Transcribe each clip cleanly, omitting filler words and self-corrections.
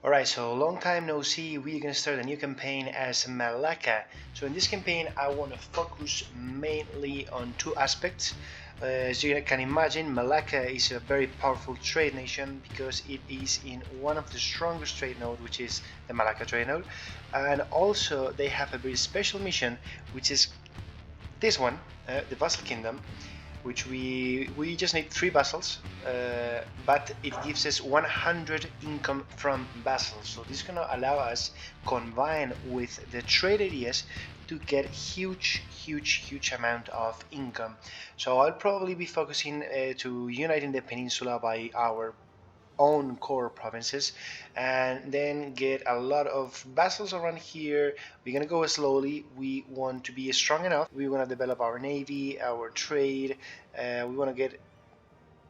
Alright, so long time no see, we're gonna start a new campaign as Malacca. So in this campaign I want to focus mainly on two aspects. As you can imagine, Malacca is a very powerful trade nation because it is in one of the strongest trade nodes, which is the Malacca trade node. And also they have a very special mission, which is this one, the Vassal Kingdom, which we just need 3 vassals, but it gives us 100 income from vassals. So this is gonna allow us combine with the trade areas to get huge amount of income. So I'll probably be focusing to uniting the peninsula by our own core provinces and then get a lot of vassals around here. We're gonna go slowly. We want to be strong enough. We want to develop our navy, our trade. We want to get,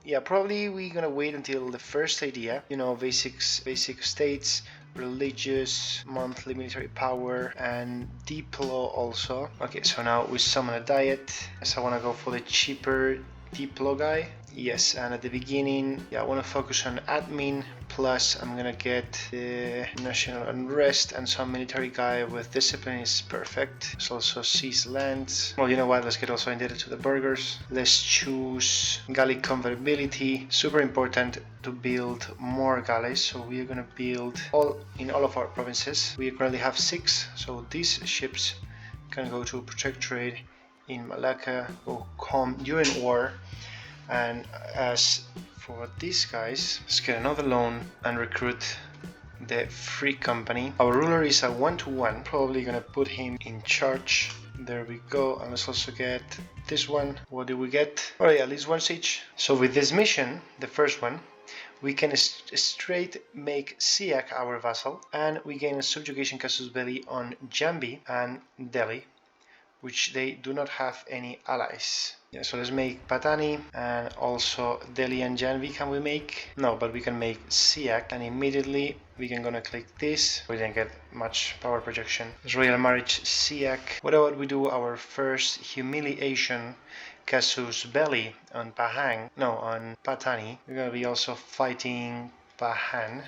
yeah, probably we're gonna wait until the first idea, you know, basic states, religious, monthly military power, and diplo also. Okay, so now we summon a diet. So I want to go for the cheaper diplo guy. Yes, and at the beginning, yeah, I want to focus on admin, plus I'm gonna get the national unrest, and some military guy with discipline is perfect. Let's also seize lands. Well, you know what, let's get also indebted to the burghers. Let's choose Gallic convertibility. Super important to build more galleys, so we're gonna build in all of our provinces. We currently have 6, so these ships can go to protect trade in Malacca or come during war. And as for these guys, let's get another loan and recruit the free company. Our ruler is a 1-to-1, probably gonna put him in charge. There we go. And let's also get this one. What do we get? Alright, at least 1 siege. So with this mission, the first one, we can straight make Siak our vassal, and we gain a subjugation casus belli on Jambi and Delhi, which they do not have any allies. Yeah, so let's make Patani, and also Delhi and Janvi can we make? No, but we can make Siak, and immediately we can gonna click this. We didn't get much power projection. Royal marriage Siak. What about we do our first humiliation casus belli on Pahang? No, on Patani. We're gonna be also fighting Pahang,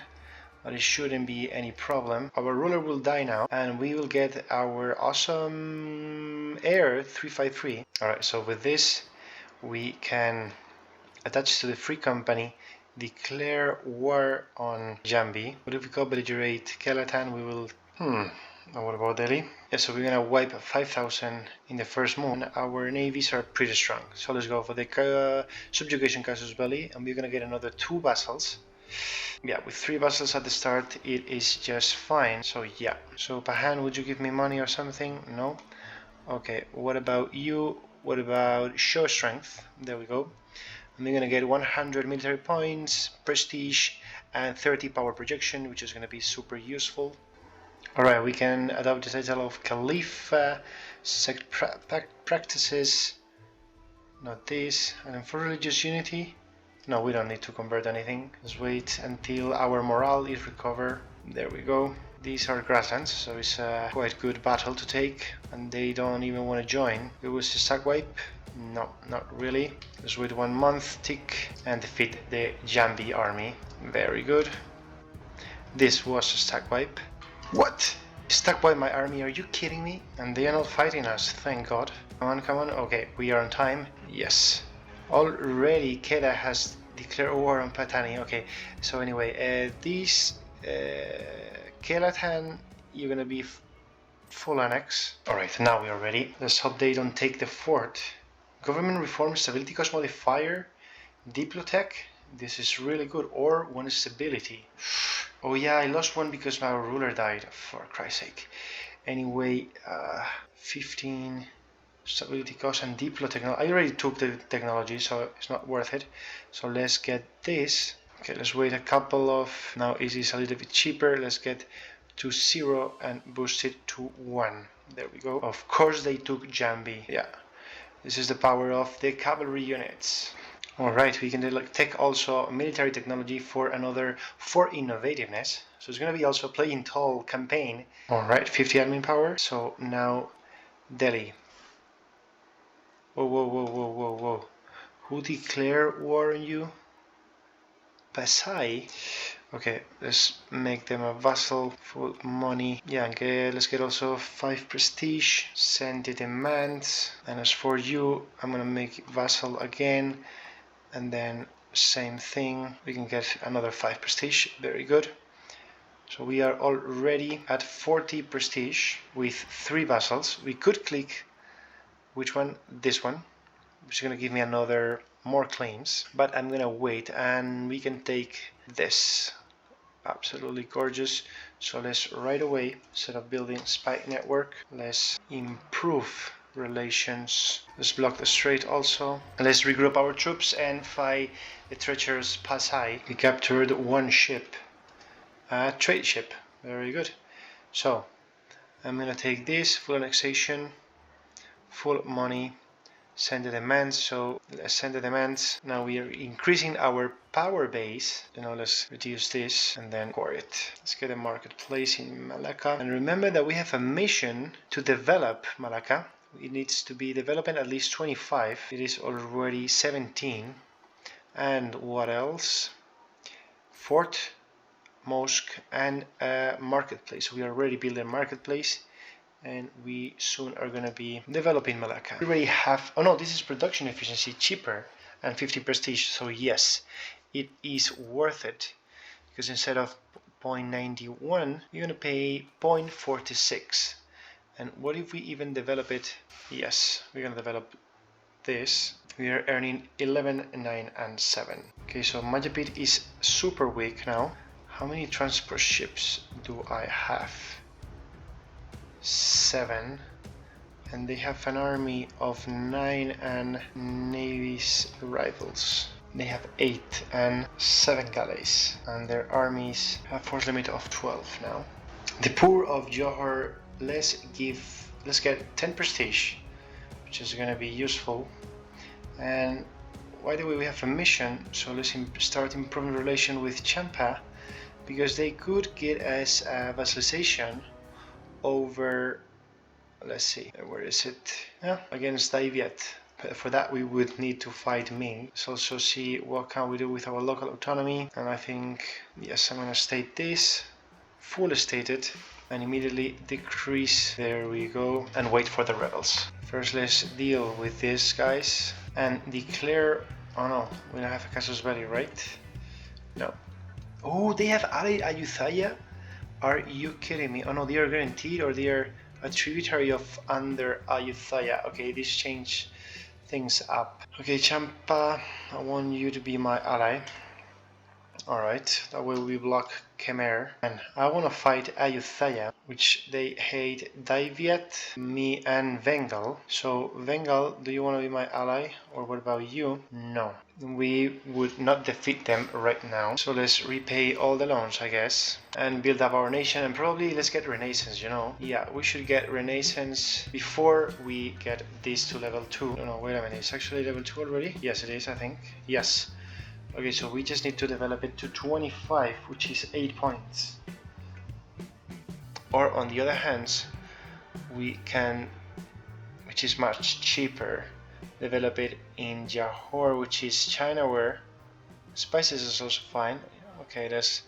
but it shouldn't be any problem. Our ruler will die now, and we will get our awesome heir 353. Alright, so with this we can attach to the free company, declare war on Jambi. What if we go belligerate Kelatan? We will what about Delhi? Yeah, so we're gonna wipe 5,000 in the first move. Our navies are pretty strong, so let's go for the subjugation casus belli, and we're gonna get another 2 vassals. Yeah, with 3 vassals at the start, it is just fine. So yeah. So Pahan, would you give me money or something? No? Okay, what about you? What about show strength? There we go. And we're gonna get 100 military points, prestige, and 30 power projection, which is gonna be super useful. Alright, we can adopt the title of Caliph, sect practices, not this, and for religious unity, no, we don't need to convert anything. Let's wait until our morale is recovered. There we go. These are grasslands, so it's a quite good battle to take, and they don't even want to join. It was a stack wipe? No, not really. Let's wait 1 month, tick, and defeat the Jambi army. Very good. This was a stack wipe. What? Stack wipe my army? Are you kidding me? And they are not fighting us, thank God. Come on, come on. Okay, we are on time. Yes. Already Kedah has declared war on Patani. Okay, so anyway, this Kelatan, you're gonna be full annex. Alright, now we are ready. Let's hope they don't take the fort. Government reform, stability cost modifier, Diplotech. This is really good. Or 1 stability. Oh yeah, I lost 1 because my ruler died, for Christ's sake. Anyway, 15 stability cost and diplo technology. I already took the technology, so it's not worth it. So let's get this. Okay, let's wait a couple of. Now it is a little bit cheaper. Let's get to 0 and boost it to 1. There we go. Of course they took Jambi. Yeah, this is the power of the cavalry units. Alright, we can take also military technology for another 4 innovativeness. So it's gonna be also playing tall campaign. Alright, 50 admin power. So now Delhi. Whoa, whoa, whoa, whoa, whoa, whoa. Who declared war on you? Pasai? Okay, let's make them a vassal, full money. Yeah, okay, let's get also 5 prestige, send the demands. And as for you, I'm gonna make vassal again, and then same thing. We can get another 5 prestige, very good. So we are already at 40 prestige with 3 vassals. We could click, which one? This one, which is gonna give me another more claims, but I'm gonna wait and we can take this. Absolutely gorgeous. So let's right away, instead of building spike network, let's improve relations. Let's block the strait also. Let's regroup our troops and fight the treacherous Pasai. We captured 1 ship, a trade ship. Very good. So I'm gonna take this, full annexation, full money, send the demands. So let's send the demands. Now we are increasing our power base. Let's reduce this and then core it. Let's get a marketplace in Malacca. And remember that we have a mission to develop Malacca. It needs to be developing at least 25. It is already 17. And what else? Fort, mosque, and a marketplace. We already built a marketplace, and we soon are going to be developing Malacca. We already have, oh no, this is production efficiency, cheaper, and 50 prestige, so yes, it is worth it, because instead of 0.91, you're going to pay 0.46. And what if we even develop it? Yes, we're going to develop this. We are earning 11, 9, and 7. Okay, so MAJAPIT is super weak now. How many transport ships do I have? 7, and they have an army of 9 and navy's rivals. They have 8 and 7 galleys, and their armies have force limit of 12 now. The poor of Johor, let's get 10 prestige, which is going to be useful. And by the way, we have a mission, so let's start improving relation with Champa, because they could get us a vassalization over, let's see, where is it? Yeah, against Daviat. For that we would need to fight Ming. Let's also see what can we do with our local autonomy. And I think, yes, I'm gonna state this, full stated, and immediately decrease, there we go, and wait for the rebels. First let's deal with these guys and declare, oh no, we don't have a casus belli, right? No. Oh, they have allied Ayutthaya? Are you kidding me? Oh no, they are guaranteed, or they are a tributary of under Ayutthaya. Okay, this changed things up. Okay, Champa, I want you to be my ally. Alright, that way we block Khmer. And I want to fight Ayutthaya, which they hate Daviat, me, and Bengal. So, Bengal, do you want to be my ally? Or what about you? No. We would not defeat them right now. So let's repay all the loans, I guess, and build up our nation, and probably let's get Renaissance, Yeah, we should get Renaissance before we get this to level 2. No, wait a minute, it's actually level 2 already? Yes, it is, I think. Yes. Okay, so we just need to develop it to 25, which is 8 points. Or on the other hand, we can, which is much cheaper, develop it in Johor, which is China, where spices is also fine. Okay, let's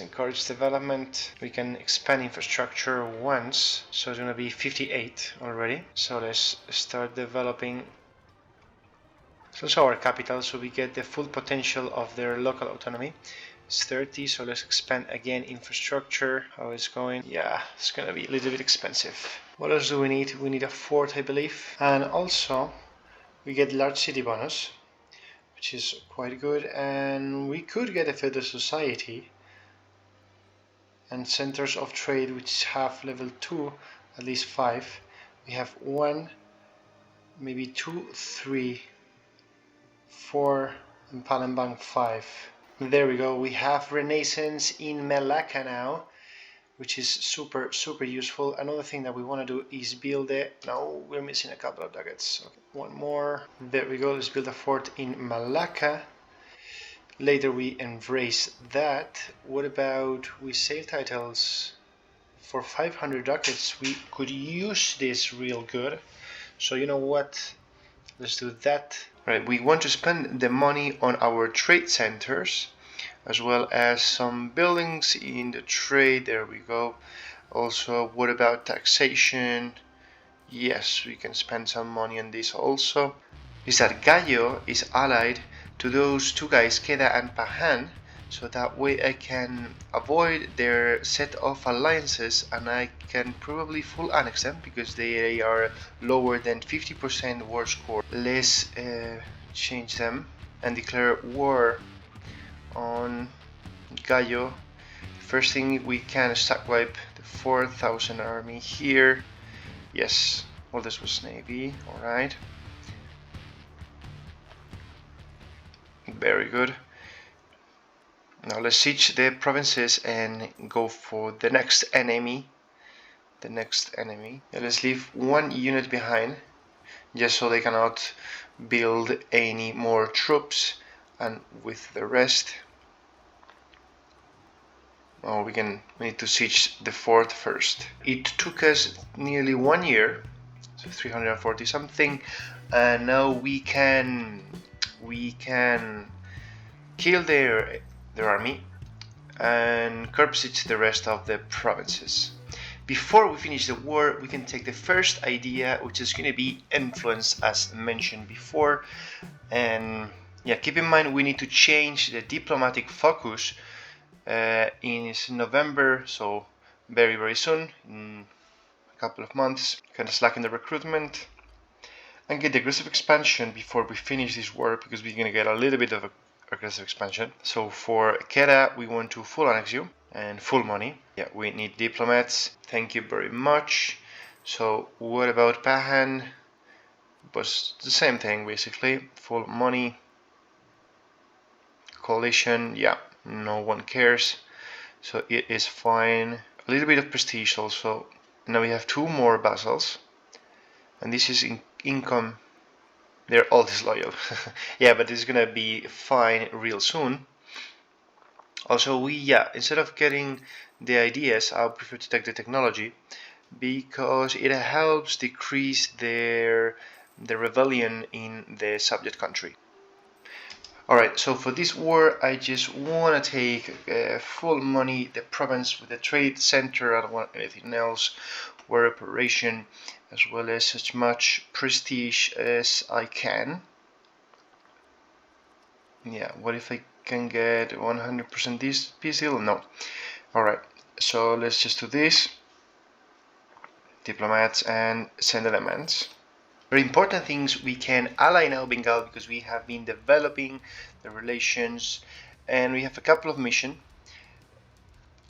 encourage development. We can expand infrastructure once, so it's gonna be 58 already. So let's start developing. It's also our capital, so we get the full potential of their local autonomy. It's 30, so let's expand again infrastructure. How it's going? Yeah, it's gonna be a little bit expensive. What else do we need? We need a fort, I believe, and also we get large city bonus, which is quite good, and we could get a feudal society and centers of trade, which have level 2, at least 5. We have 1, maybe 2, 3, 4, and Palembang 5. There we go, we have Renaissance in Malacca now, which is super useful. Another thing that we want to do is build no, we're missing a couple of ducats. Okay, one more. There we go, let's build a fort in Malacca. Later we embrace that. What about we sale titles for 500 ducats? We could use this real good. So you know what? Let's do that. Right, we want to spend the money on our trade centers. as well as some buildings in the trade. There we go. Also, what about taxation? Yes, we can spend some money on this also. Is that Gallo is allied to those two guys, Queda and Pahan, so that way I can avoid their set of alliances and I can probably full annex them because they are lower than 50% war score. Let's change them and declare war on Gallo. First thing, we can stack wipe the 4,000 army here. Yes, well, this was navy, alright. Very good. Now let's siege the provinces and go for the next enemy. Yeah, let's leave one unit behind, just so they cannot build any more troops, and with the rest, oh, we need to siege the fort first. It took us nearly 1 year, so 340 something, and now we can kill their army and curb siege the rest of the provinces. Before we finish the war, we can take the first idea, which is going to be influence, as mentioned before. And yeah, keep in mind we need to change the diplomatic focus in November, so very soon, in a couple of months. Kind of slacken the recruitment and get the aggressive expansion before we finish this war, because we're going to get a little bit of aggressive expansion. So for Queda, we want to full annex you and full money. Yeah, we need diplomats. Thank you very much. So what about Pahan? Was the same thing basically. Full money. Coalition, yeah, no one cares. So it is fine. A little bit of prestige also. Now we have 2 more vassals. And this is income. They're all disloyal. Yeah, but it's gonna be fine real soon. Also, instead of getting the ideas, I prefer to take the technology because it helps decrease the rebellion in the subject country. Alright, so for this war, I just want to take full money, the province with the trade center. I don't want anything else. War operation, as well as as much prestige as I can. Yeah, what if I can get 100% this peace deal? No. Alright, so let's just do this. Diplomats and send elements. Very important things, we can ally now Bengal because we have been developing the relations and we have a couple of missions.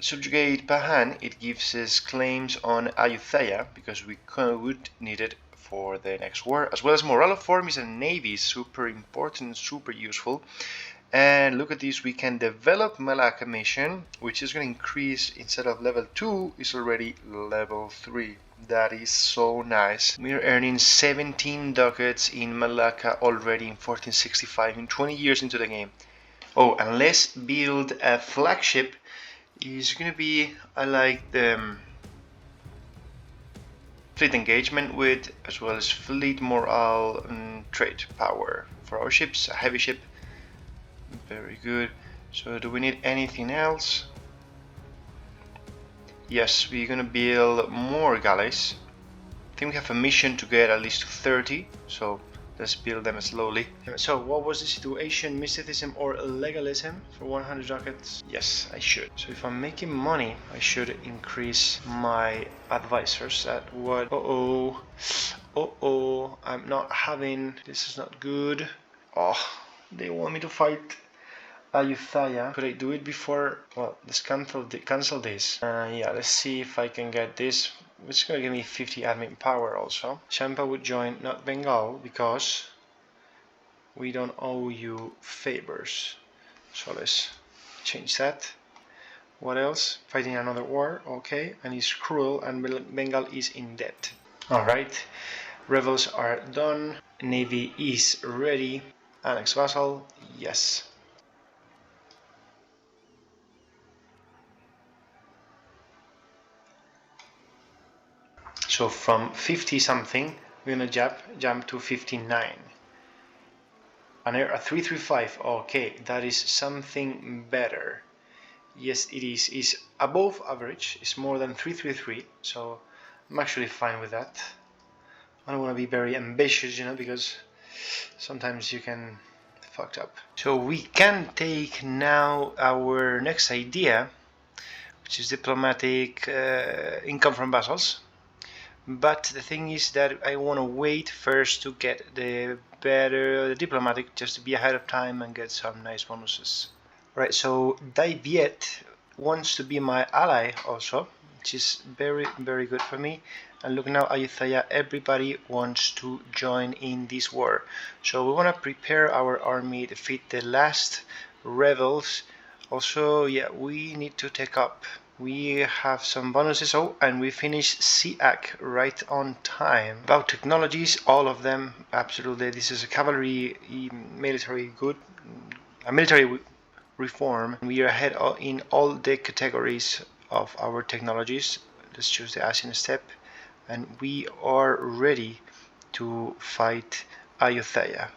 Subjugate Pahan, it gives us claims on Ayutthaya because we would need it for the next war, as well as morale of armies and navy, super important, super useful. And look at this, we can develop Malacca mission, which is going to increase, instead of level 2, is already level 3. That is so nice. We're earning 17 ducats in Malacca already in 1465, in 20 years into the game. Oh, and let's build a flagship. Is going to be, I like the fleet engagement with, as well as fleet morale and trade power for our ships, a heavy ship. Very good. So do we need anything else? Yes, we're gonna build more galleys. I think we have a mission to get at least 30, so let's build them slowly. So what was the situation? Mysticism or legalism for 100 ducats? Yes, I should. So if I'm making money, I should increase my advisors. That what? I'm not having, this is not good. Oh, they want me to fight Ayutthaya. Could I do it before? Well, let's cancel this. Yeah, let's see if I can get this. It's gonna give me 50 admin power also. Champa would join not Bengal because we don't owe you favors. So let's change that. What else? Fighting another war, okay. And he's cruel and Bengal is in debt. Alright, rebels are done. Navy is ready. Annex vassal, yes. So from 50 something, we're gonna jump to 59. A 335. Okay, that is something better. Yes, it is. It's above average. It's more than 333. So I'm actually fine with that. I don't want to be very ambitious, you know, because sometimes you can fucked up. So we can take now our next idea, which is diplomatic income from vassals. But the thing is that I want to wait first to get the diplomatic, just to be ahead of time and get some nice bonuses. Right, so Daviet wants to be my ally also, which is very, very good for me. And look now, Ayutthaya, everybody wants to join in this war. So we want to prepare our army, defeat the last rebels. Also, yeah, we need to take up. We have some bonuses. Oh, and we finished SEAC right on time. About technologies, all of them, absolutely. This is a cavalry, military good, a military reform. We are ahead in all the categories of our technologies. Let's choose the Asian step, and we are ready to fight Ayutthaya.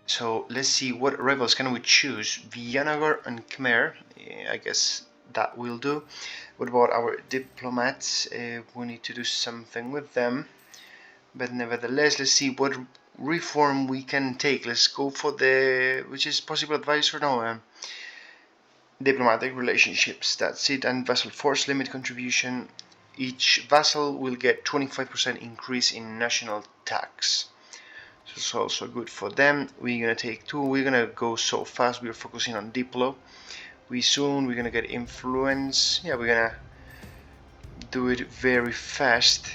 So let's see what rebels can we choose. Vijayanagara and Khmer, I guess that will do. What about our diplomats? We need to do something with them, but nevertheless, let's see what reform we can take. Let's go for the, which is possible advisor now. Diplomatic relationships, that's it. And vassal force limit contribution. Each vassal will get 25% increase in national tax. So it's also good for them. We're gonna take two. We're gonna go so fast. We're focusing on Diplo. We're gonna get influence. Yeah, we're gonna do it very fast.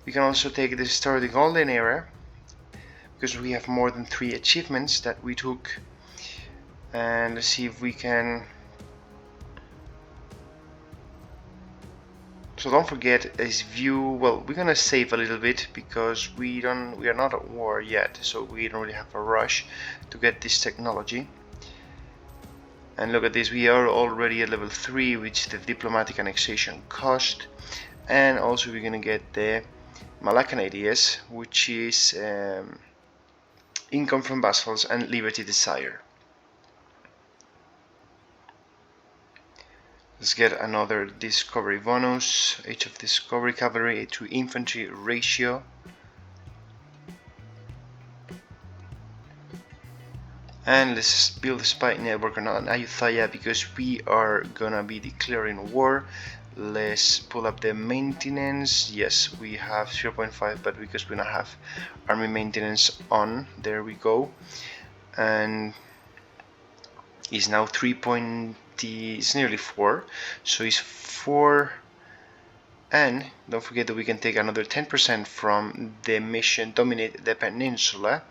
We can also take the Star of the Golden Era, because we have more than 3 achievements that we took. And let's see if we can. So don't forget this view. Well, we're gonna save a little bit because we are not at war yet, so we don't really have a rush to get this technology. And look at this, we are already at level 3, which is the diplomatic annexation cost, and also we're gonna get the Malaccan ideas, which is income from vassals and liberty desire. Let's get another discovery bonus. Age of discovery, cavalry to infantry ratio. And let's build a spy network on Ayutthaya because we are gonna be declaring war. Let's pull up the maintenance. Yes, we have 0.5, but because we don't have army maintenance on, there we go. And it's now 3. It's nearly 4, so it's 4. And don't forget that we can take another 10% from the mission dominate the peninsula,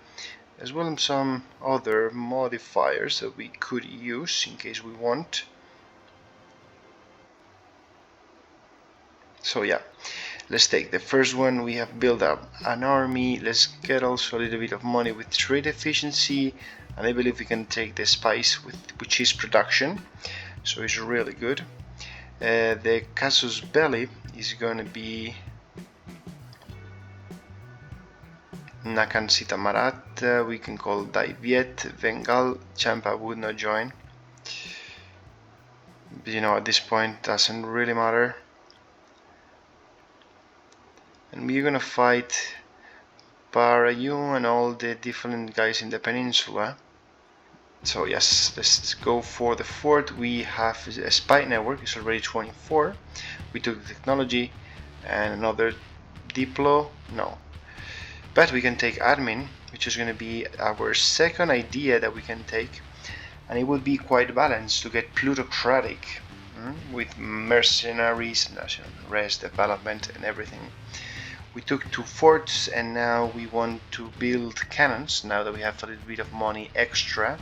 as well as some other modifiers that we could use in case we want. So yeah, let's take the first one. We have built up an army. Let's get also a little bit of money with trade efficiency, and I believe we can take the spice, which is production, so it's really good. The casus belli is going to be Nakan Sita Marat. We can call Daiviet, Bengal. Champa would not join, but you know, at this point doesn't really matter. And we're gonna fight Parayu and all the different guys in the peninsula. So yes, let's go for the fort. We have a spy network, it's already 24. We took the technology and another diplo, no. But we can take admin, which is going to be our second idea that we can take. And it would be quite balanced to get plutocratic with mercenaries, national rest, development and everything. We took 2 forts and now we want to build cannons now that we have a little bit of money extra.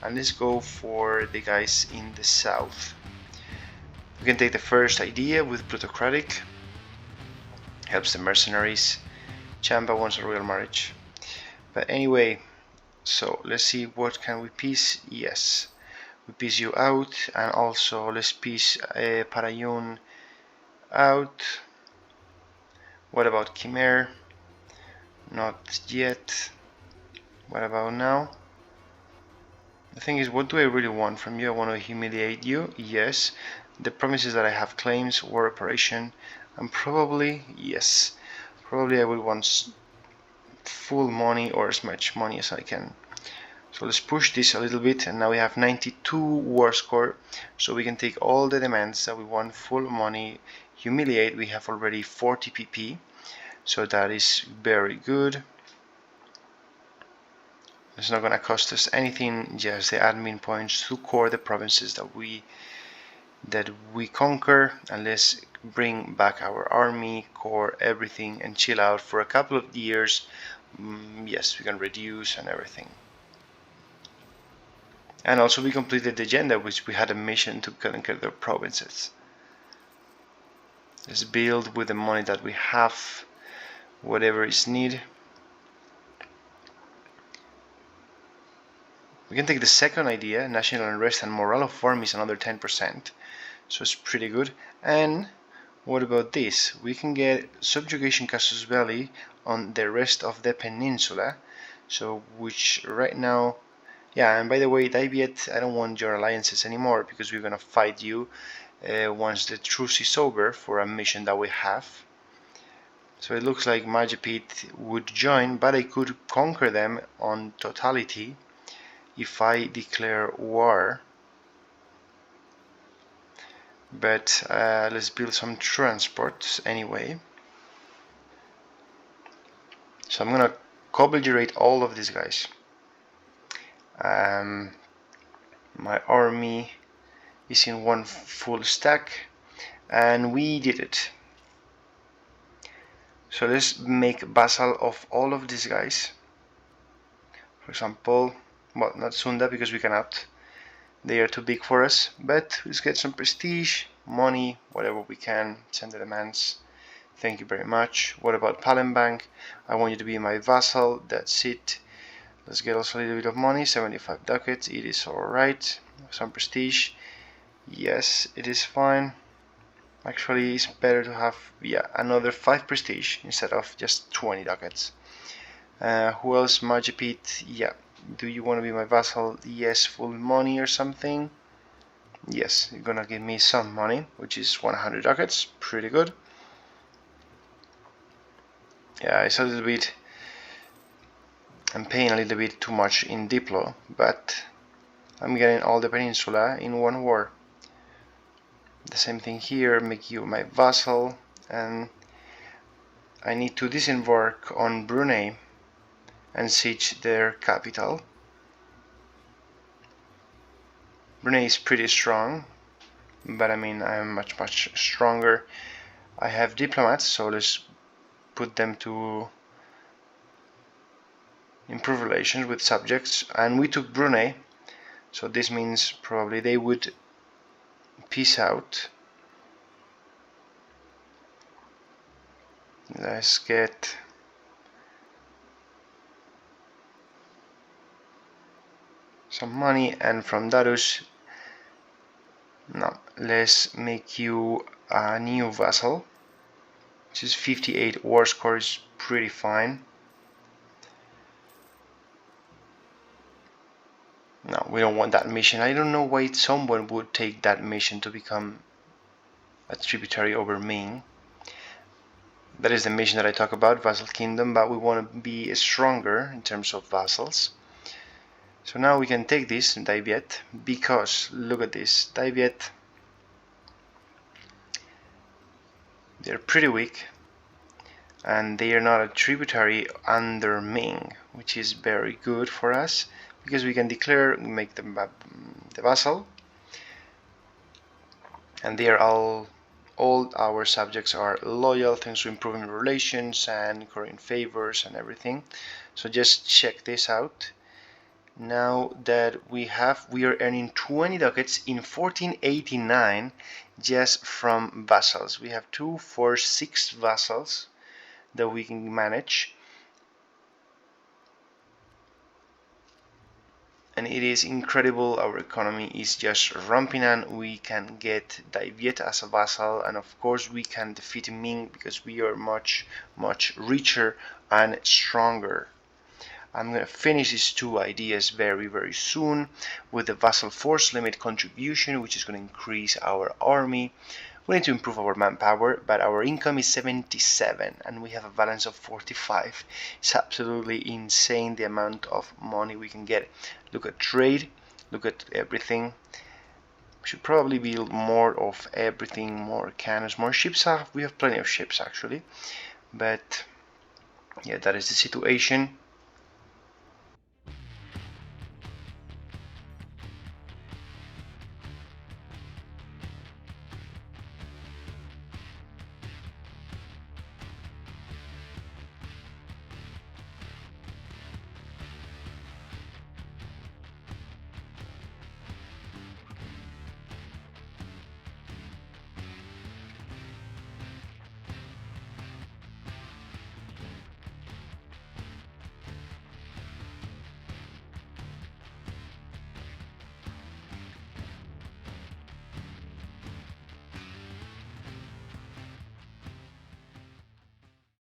And let's go for the guys in the south. We can take the first idea with plutocratic, helps the mercenaries. Champa wants a royal marriage. But anyway, so let's see what can we piece. Yes, we piece you out, and also let's piece Parayun out. What about Khmer? Not yet. What about now? The thing is, what do I really want from you? I want to humiliate you, yes. The promises that I have claims, war operation, and probably, yes, probably I will want full money or as much money as I can. So let's push this a little bit, and now we have 92 war score, so we can take all the demands that we want. Full money, humiliate, we have already 40 PP, so that is very good. It's not gonna cost us anything, just the admin points to core the provinces that we conquer, and let's bring back our army, core everything, and chill out for a couple of years. Yes, we can reduce and everything. And also we completed the agenda, which we had a mission to conquer the provinces. Let's build with the money that we have, whatever is needed. We can take the second idea, national unrest and morale of farm is another 10%, so it's pretty good. And what about this? We can get subjugation casus belli on the rest of the peninsula, so which right now, yeah, and by the way, Daviet, I don't want your alliances anymore because we're gonna fight you once the truce is over for a mission that we have. So it looks like MAJAPIT would join, but I could conquer them on totality if I declare war. But let's build some transports anyway. So I'm gonna co-belligerate all of these guys. My army is in one full stack, and we did it. So let's make vassal of all of these guys. For example, well, not Sunda because we cannot. They are too big for us, but let's get some prestige, money, whatever we can, send the demands. Thank you very much. What about Palembang? I want you to be my vassal, that's it. Let's get also a little bit of money, 75 ducats, it is alright. Some prestige, yes, it is fine. Actually, it's better to have, yeah, another 5 prestige instead of just 20 ducats. Who else? Majapahit, yeah. Do you want to be my vassal? Yes, full money or something. Yes, you're gonna give me some money, which is 100 ducats, pretty good. Yeah, it's a little bit, I'm paying a little bit too much in Diplo, but I'm getting all the peninsula in one war. The same thing here, make you my vassal, and I need to disembark on Brunei and siege their capital. Brunei is pretty strong, but I mean I'm much stronger. I have diplomats, so let's put them to improve relations with subjects, and we took Brunei, so this means probably they would peace out. Let's get some money, and from Darus, no, let's make you a new vassal, which is 58 war score, is pretty fine. No, we don't want that mission. I don't know why someone would take that mission to become a tributary over Ming. That is the mission that I talk about, Vassal Kingdom, but we want to be stronger in terms of vassals. So now we can take this Daviet, because look at this, Daviet, they're pretty weak, and they are not a tributary under Ming, which is very good for us, because we can declare, make them the vassal, and they are all our subjects are loyal thanks to improving relations and current favors and everything. So just check this out. Now that we are earning 20 ducats in 1489 just from vassals. We have 2, 4, 6 vassals that we can manage, and it is incredible. Our economy is just ramping up. We can get Daviet as a vassal, and of course we can defeat Ming because we are much richer and stronger. I'm going to finish these two ideas very soon with the vassal force limit contribution, which is going to increase our army. We need to improve our manpower, but our income is 77 and we have a balance of 45. It's absolutely insane the amount of money we can get. Look at trade, look at everything. We should probably build more of everything, more cannons, more ships. We have plenty of ships actually, but yeah, that is the situation.